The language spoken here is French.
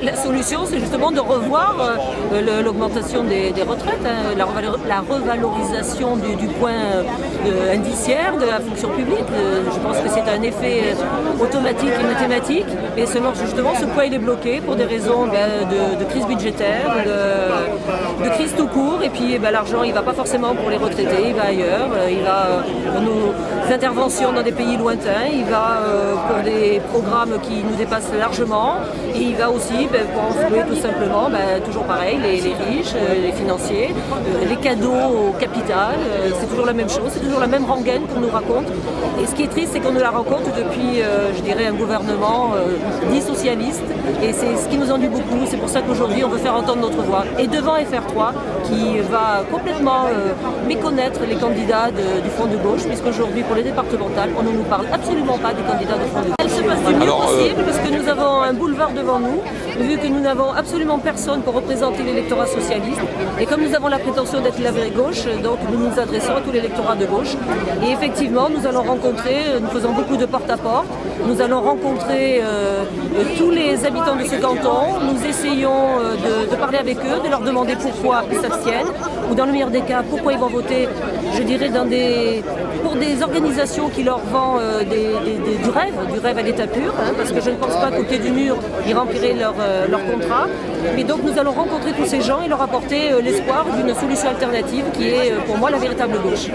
La solution, c'est justement de revoir l'augmentation des retraites, hein, la revalorisation du point indiciaire de la fonction publique. Je pense que c'est un effet automatique et mathématique. Et seulement, justement, ce point il est bloqué pour des raisons de crise budgétaire, de crise tout court. Et puis l'argent, il ne va pas forcément pour les retraités, il va ailleurs. Il va pour nos interventions dans des pays lointains, il va pour des programmes qui nous dépassent largement. Et il va aussi pour enflouer tout simplement, toujours pareil, les riches, les financiers, les cadeaux au capital. C'est toujours la même chose, c'est toujours la même rengaine qu'on nous raconte. Et ce qui est triste, c'est qu'on nous la raconte depuis, je dirais, un gouvernement dit socialiste. Et c'est ce qui nous ennuie beaucoup. C'est pour ça qu'aujourd'hui, on veut faire entendre notre voix. Et devant FR3, qui va complètement méconnaître les candidats du Front de gauche, puisqu'aujourd'hui, pour les départementales, on ne nous parle absolument pas des candidats du Front de gauche. Elle se passe du mieux possible, parce que nous avons un boulevard devant nous, vu que nous n'avons absolument personne pour représenter l'électorat socialiste. Et comme nous avont la prétention d'être la vraie gauche, donc nous nous adressons à tout l'électorat de gauche. Et effectivement, nous allons rencontrer, nous faisons beaucoup de porte-à-porte, nous allons rencontrer tous les habitants de ce canton, nous essayons de parler avec eux, de leur demander pourquoi ils s'abstiennent, ou dans le meilleur des cas, pourquoi ils vont voter, je dirais, pour des organisations qui leur vendent du rêve à l'état pur, hein, parce que je ne pense pas qu'au pied du mur, ils rempliraient leur contrat. Mais donc nous allons rencontrer tous ces gens et leur apporter l'espoir d'une solution alternative qui est pour moi la véritable gauche.